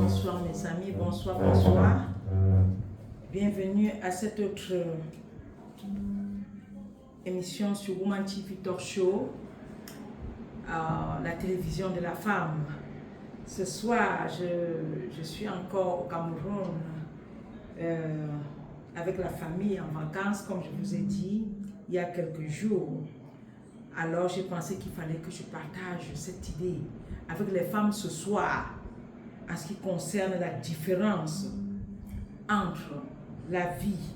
Bonsoir mes amis, bonsoir, bonsoir. Bienvenue à cette autre émission sur Woman TV Talk Show, la télévision de la femme. Ce soir, je suis encore au Cameroun avec la famille en vacances, comme je vous ai dit, il y a quelques jours. Alors, j'ai pensé qu'il fallait que je partage cette idée avec les femmes ce soir en ce qui concerne la différence entre la vie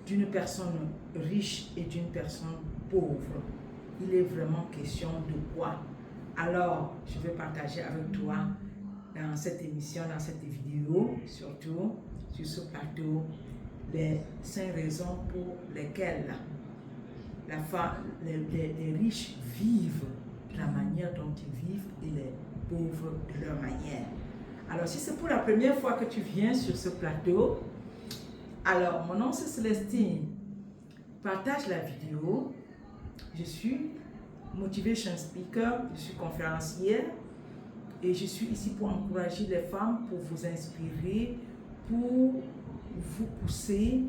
d'une personne riche et d'une personne pauvre. Il est vraiment question de quoi? Alors, je vais partager avec toi dans cette émission, dans cette vidéo, surtout sur ce plateau, les 5 raisons pour lesquelles les riches vivent de la manière dont ils vivent et les pauvres de leur manière. Alors, si c'est pour la première fois que tu viens sur ce plateau, alors mon nom c'est Célestine. Partage la vidéo. Je suis motivation speaker, je suis conférencière et je suis ici pour encourager les femmes, pour vous inspirer, pour vous pousser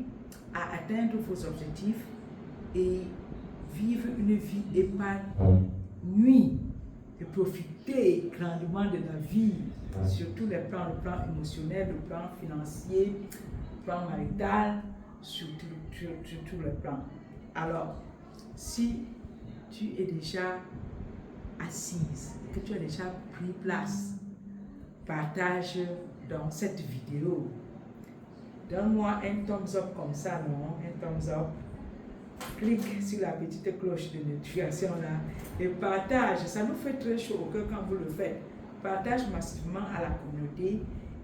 à atteindre vos objectifs et vivre une vie épanouie et profiter grandement de la vie sur tous les plans, le plan émotionnel, le plan financier, le plan marital, sur tous les plans. Alors, si tu es déjà assise, que tu as déjà pris place, partage dans cette vidéo. Donne-moi un thumbs up comme ça, non? Un thumbs up. Clique sur la petite cloche de notification là et partage. Ça nous fait très chaud au cœur quand vous le faites. Partage massivement à la communauté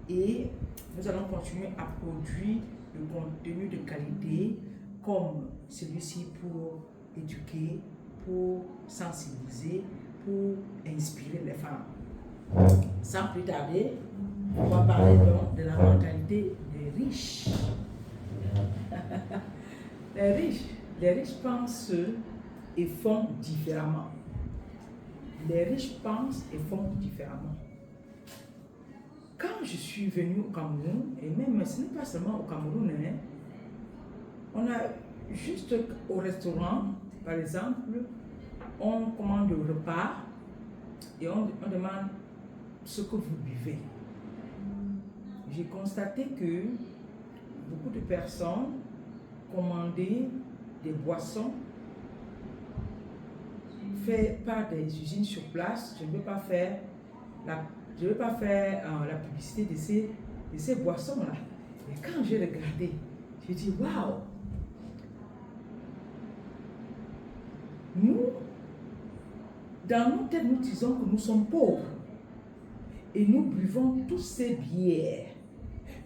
et nous allons continuer à produire le contenu de qualité comme celui-ci pour éduquer, pour sensibiliser, pour inspirer les femmes. Sans plus tarder, on va parler donc de la mentalité des riches. Les riches pensent et font différemment. Les riches pensent et font différemment. Quand je suis venue au Cameroun, et même ce n'est pas seulement au Cameroun, on a juste au restaurant, par exemple, on commande le repas et on demande ce que vous buvez. J'ai constaté que beaucoup de personnes commandaient des boissons faites par des usines sur place. Je ne veux pas faire la publicité de ces boissons-là. Mais quand j'ai regardé, j'ai dit waouh! Nous, dans nos têtes, nous disons que nous sommes pauvres. Et nous buvons toutes ces bières.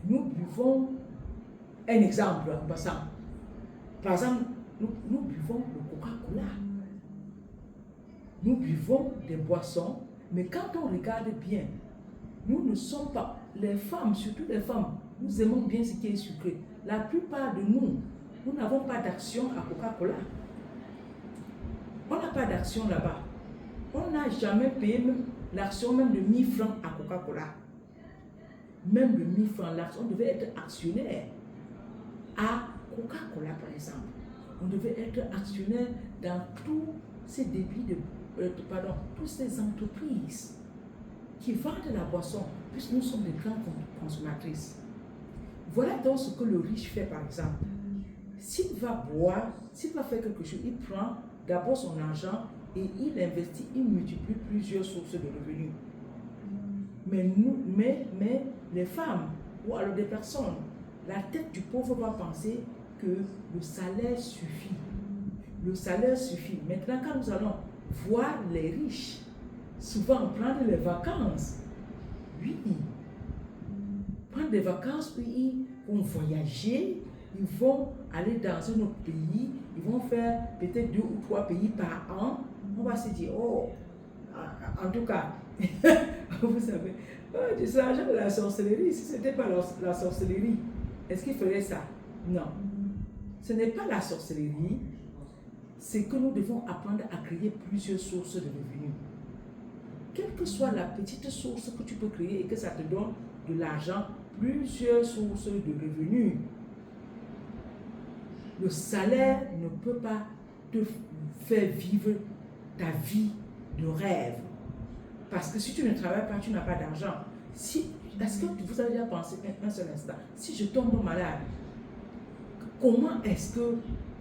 Nous buvons un exemple en passant. Par exemple, nous buvons le Coca-Cola. Nous buvons des boissons, mais quand on regarde bien, nous ne sommes pas, les femmes, surtout les femmes, nous aimons bien ce qui est sucré. La plupart de nous, nous n'avons pas d'action à Coca-Cola. On n'a pas d'action là-bas. On n'a jamais payé l'action même de 1000 francs à Coca-Cola. Même de 1000 francs, l'action, on devait être actionnaire à Coca-Cola par exemple. On devait être actionnaire dans tous ces débits toutes ces entreprises qui vendent la boisson, puisque nous sommes des grandes consommatrices. Voilà donc ce que le riche fait par exemple. S'il va boire, s'il va faire quelque chose, il prend d'abord son argent et il investit, il multiplie plusieurs sources de revenus. Mais les femmes ou alors des personnes, la tête du pauvre va penser que le salaire suffit. Le salaire suffit. Maintenant, quand nous allons voir les riches, souvent prendre les vacances, oui, prendre des vacances, puis ils vont voyager, ils vont aller dans un autre pays, ils vont faire peut-être 2 ou 3 pays par an. On va se dire, oh, en tout cas, vous savez, c'est l'argent de la sorcellerie. Si ce n'était pas la sorcellerie, est-ce qu'il ferait ça? Non. Ce n'est pas la sorcellerie, c'est que nous devons apprendre à créer plusieurs sources de revenus. Quelle que soit la petite source que tu peux créer et que ça te donne de l'argent, plusieurs sources de revenus. Le salaire ne peut pas te faire vivre ta vie de rêve. Parce que si tu ne travailles pas, tu n'as pas d'argent. Est-ce que vous avez déjà pensé un seul instant, si je tombe malade, comment est-ce que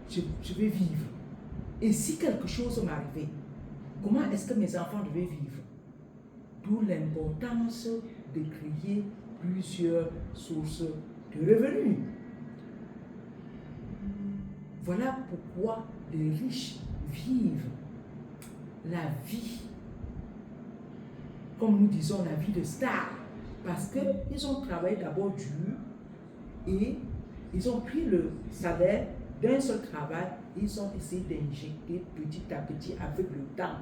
je vais vivre? Et si quelque chose m'arrivait, comment est-ce que mes enfants devaient vivre? D'où l'importance de créer plusieurs sources de revenus. Voilà pourquoi les riches vivent la vie, comme nous disons, la vie de star. Parce qu'ils ont travaillé d'abord dur et ils ont pris le salaire d'un seul travail et ils ont essayé d'injecter petit à petit avec le temps,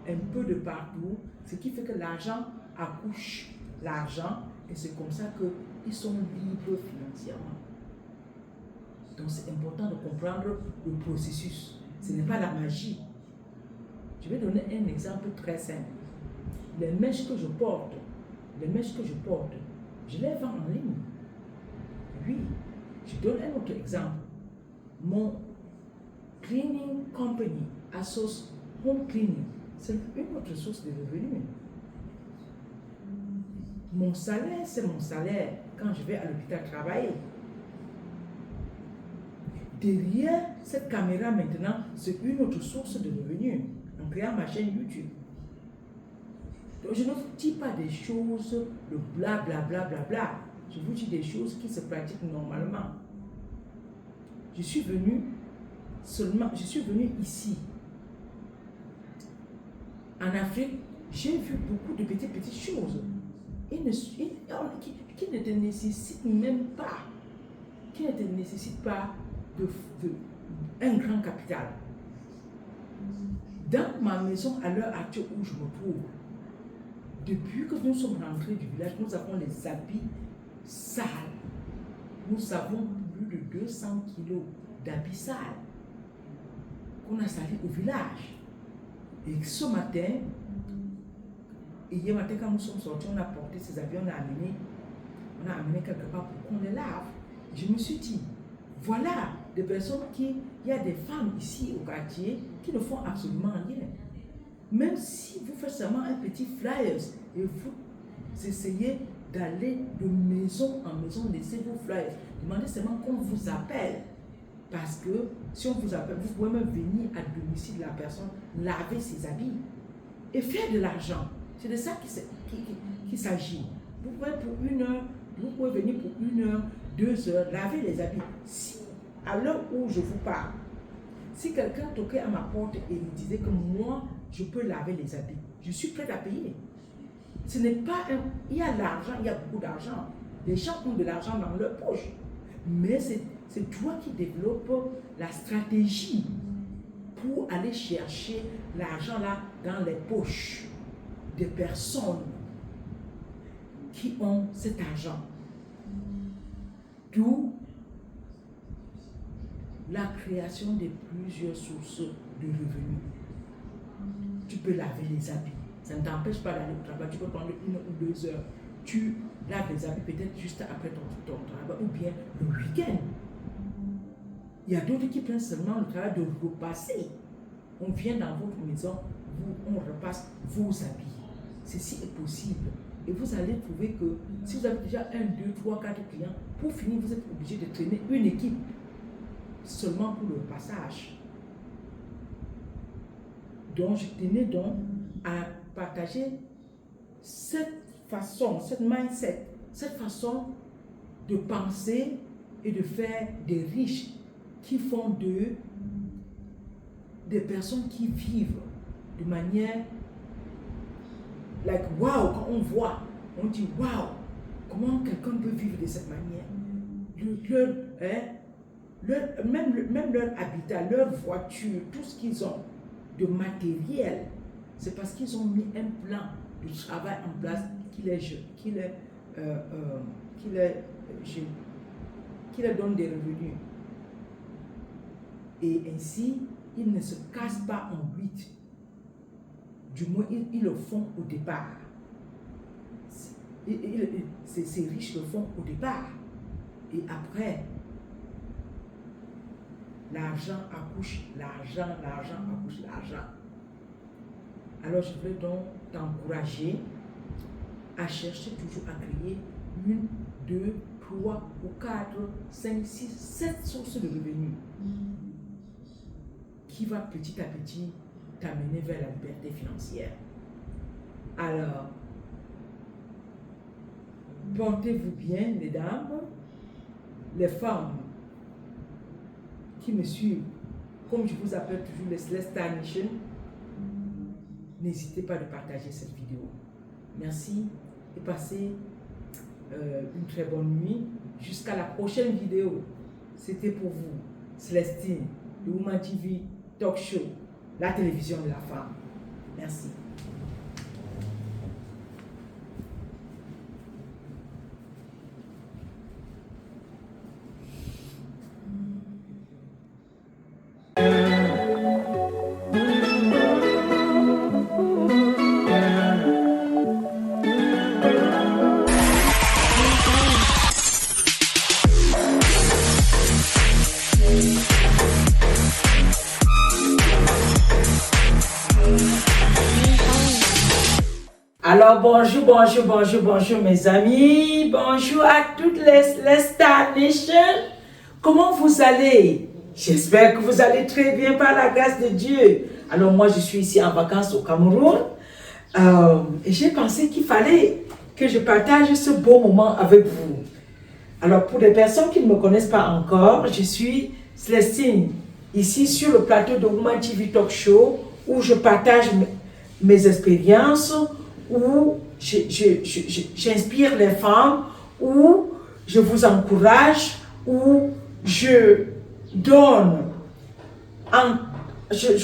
un peu de partout, ce qui fait que l'argent accouche l'argent et c'est comme ça qu'ils sont libres financièrement. Donc c'est important de comprendre le processus. Ce n'est pas la magie. Je vais donner un exemple très simple. Les mèches que je porte, je les vends en ligne. Oui, je donne un autre exemple. Mon cleaning company, Asos Home Cleaning, c'est une autre source de revenus. Mon salaire, c'est mon salaire quand je vais à l'hôpital travailler. Derrière cette caméra maintenant, c'est une autre source de revenus en créant ma chaîne YouTube. Donc je ne vous dis pas des choses, le bla bla bla bla bla. Je vous dis des choses qui se pratiquent normalement. Je suis venu ici. En Afrique, j'ai vu beaucoup de petites choses qui ne te nécessitent même pas, un grand capital. Dans ma maison, à l'heure actuelle où je me trouve, depuis que nous sommes rentrés du village, nous avons les habits sales. Nous avons plus de 200 kilos d'habits sales qu'on a salis au village. Et ce matin, hier matin, quand nous sommes sortis, on a porté ces habits, on a amené quelque part pour qu'on les lave. Je me suis dit, voilà des personnes il y a des femmes ici au quartier qui ne font absolument rien. Même si vous faites seulement un petit flyers et vous essayez d'aller de maison en maison, laissez vos flyers, demandez seulement qu'on vous appelle. Parce que si on vous appelle, vous pouvez même venir à domicile de la personne, laver ses habits et faire de l'argent. C'est de ça qu'il s'agit. Vous pouvez venir pour 1 heure, 2 heures, laver les habits. Si, à l'heure où je vous parle, si quelqu'un toquait à ma porte et me disait que moi, je peux laver les habits, je suis prête à payer. Ce n'est pas il y a l'argent, il y a beaucoup d'argent. Les gens ont de l'argent dans leur poche. Mais c'est toi qui développes la stratégie pour aller chercher l'argent là dans les poches des personnes qui ont cet argent. D'où la création de plusieurs sources de revenus. Tu peux laver les habits. Ça ne t'empêche pas d'aller au travail. Tu peux prendre 1 ou 2 heures. Tu laves les habits peut-être juste après ton travail ou bien le week-end. Il y a d'autres qui prennent seulement le travail de repasser. On vient dans votre maison, on repasse vos habits. Ceci est possible. Et vous allez trouver que si vous avez déjà 1, 2, 3, 4 clients, pour finir, vous êtes obligé de traîner une équipe seulement pour le passage. Donc, je tenais donc à partager cette façon, cette mindset, cette façon de penser et de faire des riches qui font d'eux des personnes qui vivent de manière like wow, quand on voit, on dit wow, comment quelqu'un peut vivre de cette manière. Même leur habitat, leur voiture, tout ce qu'ils ont de matériel, c'est parce qu'ils ont mis un plan de travail en place qui leur donne des revenus. Et ainsi, ils ne se cassent pas en 8. Du moins, ils le font au départ. ces riches le font au départ. Et après, l'argent accouche, l'argent accouche l'argent. Alors je veux donc t'encourager à chercher toujours à créer 1, 2, 3 ou 4, 5, 6, 7 sources de revenus qui va petit à petit t'amener vers la liberté financière. Alors, portez-vous bien, mesdames, les femmes qui me suivent, comme je vous appelle toujours les Celestial Nation, n'hésitez pas à partager cette vidéo. Merci et passez une très bonne nuit. Jusqu'à la prochaine vidéo. C'était pour vous, Célestine, de Woman TV Talk Show, la télévision de la femme. Merci. Alors bonjour mes amis, bonjour à toutes les Star Nation. Comment vous allez? J'espère que vous allez très bien par la grâce de Dieu. Alors moi je suis ici en vacances au Cameroun et j'ai pensé qu'il fallait que je partage ce beau moment avec vous. Alors pour les personnes qui ne me connaissent pas encore, je suis Célestine, ici sur le plateau de Woman TV Talk Show où je partage mes expériences, où j'inspire les femmes, où je vous encourage, où je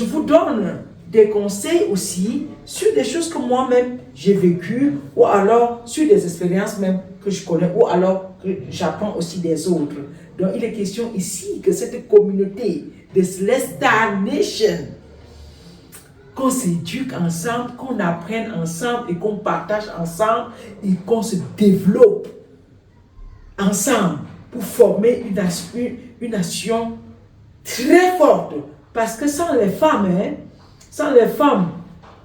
vous donne des conseils aussi sur des choses que moi-même j'ai vécues, ou alors sur des expériences même que je connais, ou alors que j'apprends aussi des autres. Donc il est question ici que cette communauté de Celestial Nation, qu'on s'éduque ensemble, qu'on apprenne ensemble et qu'on partage ensemble et qu'on se développe ensemble pour former une nation très forte. Parce que sans les femmes,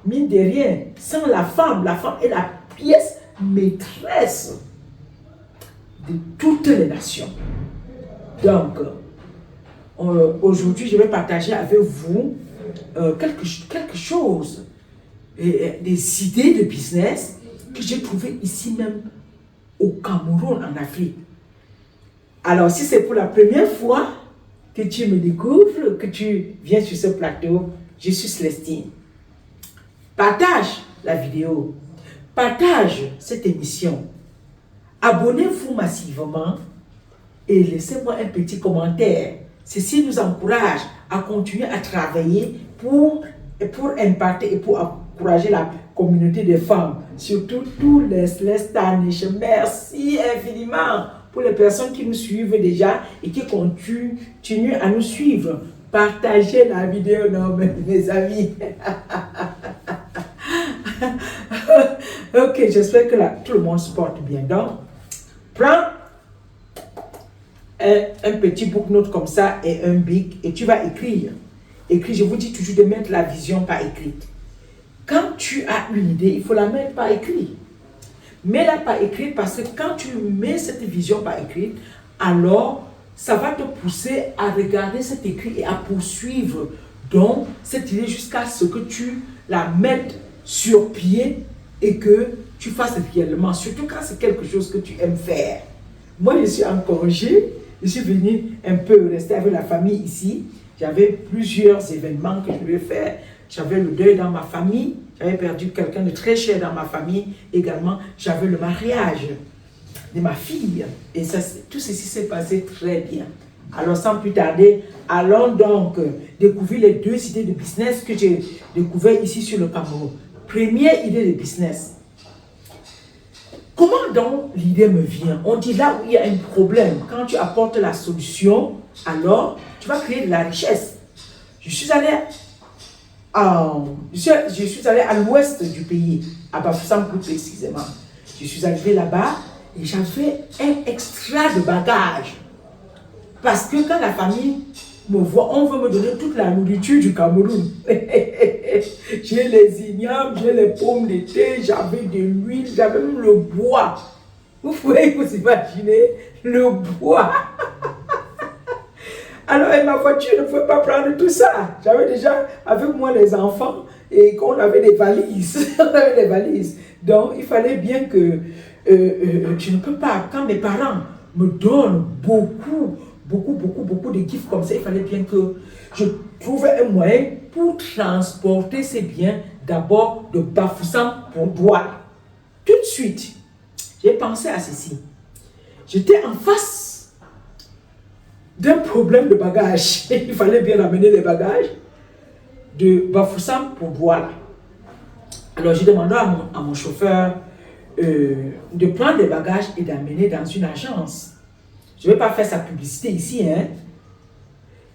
mine de rien, sans la femme est la pièce maîtresse de toutes les nations. Donc, aujourd'hui, je vais partager avec vous quelque chose, des idées de business que j'ai trouvées ici même au Cameroun, en Afrique. Alors, si c'est pour la première fois que tu me découvres, que tu viens sur ce plateau, je suis Célestine. Partage la vidéo, partage cette émission, abonnez-vous massivement et laissez-moi un petit commentaire. Ceci nous encourage à continuer à travailler pour impacter et pour encourager la communauté des femmes, surtout tous les Celestial Nation. Merci infiniment pour les personnes qui nous suivent déjà et qui continuent à nous suivre. Partagez la vidéo, non, mes amis. Ok, j'espère que tout le monde se porte bien. Donc, prends un petit book-note comme ça et un bic et tu vas écrire. Je vous dis toujours de mettre la vision par écrit. Quand tu as une idée, il faut la mettre par écrit. Mets-la par écrit parce que quand tu mets cette vision par écrit, alors ça va te pousser à regarder cet écrit et à poursuivre donc cette idée jusqu'à ce que tu la mettes sur pied et que tu fasses réellement, surtout quand c'est quelque chose que tu aimes faire. Moi, je suis en congé, je suis venu un peu rester avec la famille ici. J'avais plusieurs événements que je devais faire. J'avais le deuil dans ma famille, j'avais perdu quelqu'un de très cher dans ma famille. Également, j'avais le mariage de ma fille. Et ça, tout ceci s'est passé très bien. Alors, sans plus tarder, allons donc découvrir les 2 idées de business que j'ai découvertes ici sur le Cameroun. Première idée de business. Comment donc l'idée me vient? On dit là où il y a un problème, quand tu apportes la solution, alors tu vas créer de la richesse. Je suis allé à l'ouest du pays, à Bafoussam plus précisément. Je suis arrivée là-bas et j'avais un extra de bagages. Parce que quand la famille me voit, on veut me donner toute la nourriture du Cameroun. J'ai les ignames, j'ai les pommes de thé, j'avais de l'huile, j'avais même le bois. Vous pouvez vous imaginer le bois. Alors, ma voiture ne pouvait pas prendre tout ça. J'avais déjà avec moi les enfants et qu'on avait des valises. On avait des valises. Donc, il fallait bien que je ne peux pas, quand mes parents me donnent beaucoup de gifs comme ça, il fallait bien que je trouve un moyen pour transporter ces biens d'abord de Bafoussam pour Douala. Tout de suite, j'ai pensé à ceci. J'étais en face d'un problème de bagages. Il fallait bien amener les bagages de Bafoussam pour Douala. Alors j'ai demandé à mon chauffeur de prendre les bagages et d'amener dans une agence. Je ne vais pas faire sa publicité ici. Hein.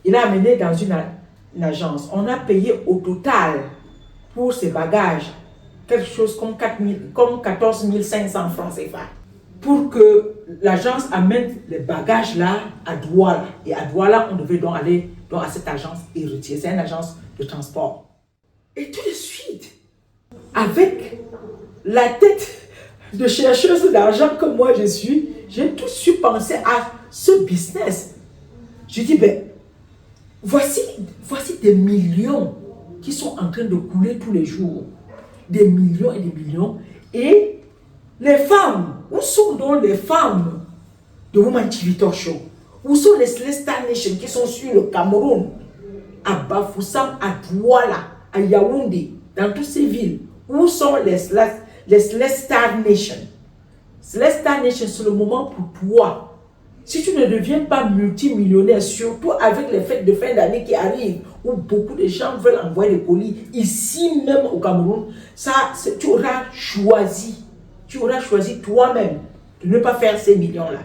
Il a amené dans une agence. On a payé au total pour ces bagages quelque chose comme 14 500 francs CFA. Pour que l'agence amène les bagages là à Douala. Et à Douala, on devait donc aller à cette agence et retirer. C'est une agence de transport. Et tout de suite, avec la tête de chercheuse d'argent comme moi je suis, j'ai tout de suite pensé à ce business. Je dis, ben, voici des millions qui sont en train de couler tous les jours. Des millions et des millions. Et les femmes, où sont donc les femmes de Woman TV Talk Show? Où sont les Celestial Nation qui sont sur le Cameroun, à Bafoussam, à Douala, à Yaoundé, dans toutes ces villes? Où sont les Celestial Nation? Celestial Nation, c'est le moment pour toi. Si tu ne deviens pas multimillionnaire, surtout avec les fêtes de fin d'année qui arrivent, où beaucoup de gens veulent envoyer des colis, ici même au Cameroun, tu auras choisi toi-même de ne pas faire ces millions-là.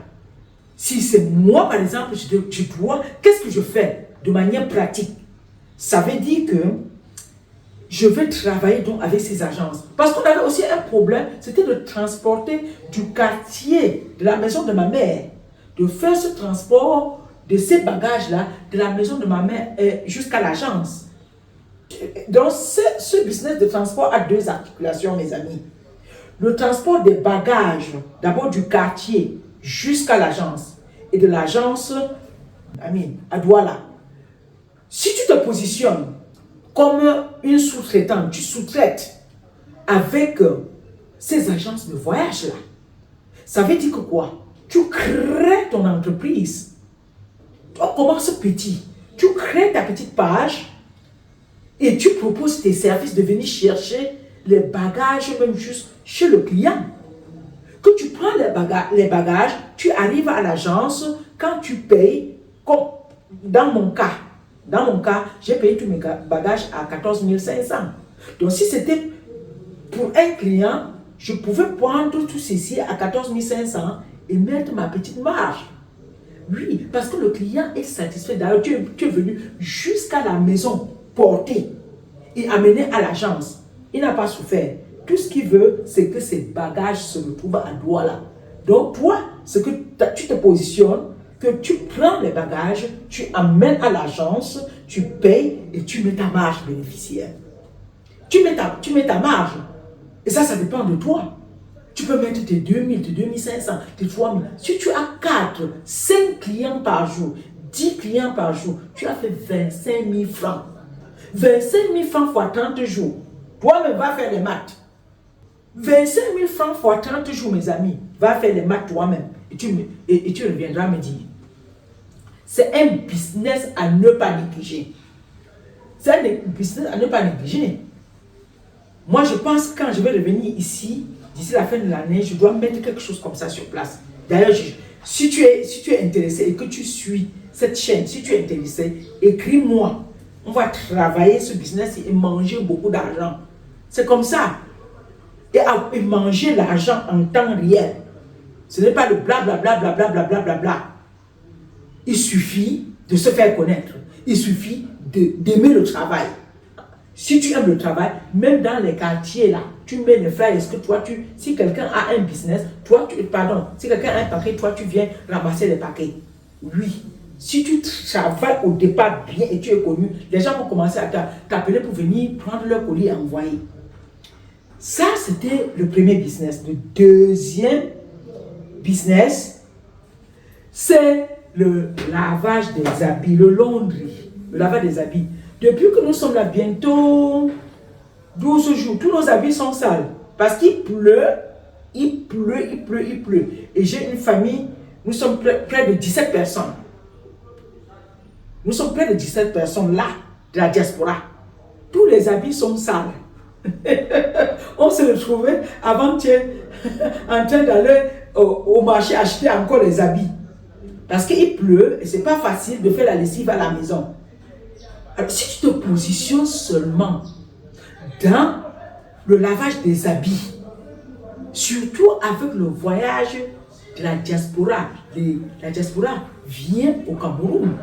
Si c'est moi, par exemple, je dois, qu'est-ce que je fais de manière pratique? Ça veut dire que je vais travailler donc avec ces agences. Parce qu'on avait aussi un problème, c'était de transporter du quartier, de la maison de ma mère, de faire ce transport de ces bagages-là, de la maison de ma mère jusqu'à l'agence. Donc, ce business de transport a deux articulations, mes amis. Le transport des bagages, d'abord du quartier jusqu'à l'agence, et de l'agence à Douala. Si tu te positionnes comme une sous-traitante, tu sous-traites avec ces agences de voyage-là, ça veut dire que quoi? Tu crées ton entreprise. On commence petit. Tu crées ta petite page et tu proposes tes services de venir chercher les bagages, même juste chez le client. Que tu prends les bagages, tu arrives à l'agence, quand tu payes, comme dans mon cas, j'ai payé tous mes bagages à 14 500. Donc si c'était pour un client, je pouvais prendre tout ceci à 14 500 et mettre ma petite marge. Oui, parce que le client est satisfait. D'ailleurs, tu es venu jusqu'à la maison porter et amener à l'agence. Il n'a pas souffert. Tout ce qu'il veut, c'est que ses bagages se retrouvent à Douala. Donc toi, ce que tu te positionnes, que tu prends les bagages, tu amènes à l'agence, tu payes et tu mets ta marge bénéficiaire. Tu mets ta marge. Et ça dépend de toi. Tu peux mettre tes 2000, tes 2500, tes 3000. Si tu as 4, 5 clients par jour, 10 clients par jour, tu as fait 25 000 francs. 25 000 francs fois 30 jours. Toi-même, va faire les maths. 25 000 francs fois 30 jours, mes amis. Va faire les maths toi-même. Et tu reviendras me dire. C'est un business à ne pas négliger. C'est un business à ne pas négliger. Moi, je pense que quand je vais revenir ici, d'ici la fin de l'année, je dois mettre quelque chose comme ça sur place. D'ailleurs, si tu es intéressé et que tu suis cette chaîne, si tu es intéressé, écris-moi. On va travailler ce business et manger beaucoup d'argent. C'est comme ça. Et manger l'argent en temps réel. Ce n'est pas le blablabla, blablabla, blablabla. Il suffit de se faire connaître. Il suffit d'aimer le travail. Si tu aimes le travail, même dans les quartiers là, tu mets les flyers. Est-ce que toi, si quelqu'un a un business, si quelqu'un a un paquet, toi, tu viens ramasser les paquets. Oui. Si tu travailles au départ bien et tu es connu, les gens vont commencer à t'appeler pour venir prendre leur colis et envoyer. Ça, c'était le premier business. Le deuxième business, c'est le lavage des habits, le laundry, le lavage des habits. Depuis que nous sommes là, bientôt 12 jours, tous nos habits sont sales. Parce qu'il pleut, il pleut. Et j'ai une famille, nous sommes près de 17 personnes. Nous sommes près de 17 personnes là, de la diaspora. Tous les habits sont sales. On se retrouvait avant-hier en train d'aller au marché acheter encore les habits. Parce qu'il pleut et ce n'est pas facile de faire la lessive à la maison. Alors, si tu te positionnes seulement dans le lavage des habits, surtout avec le voyage de la diaspora vient au Cameroun.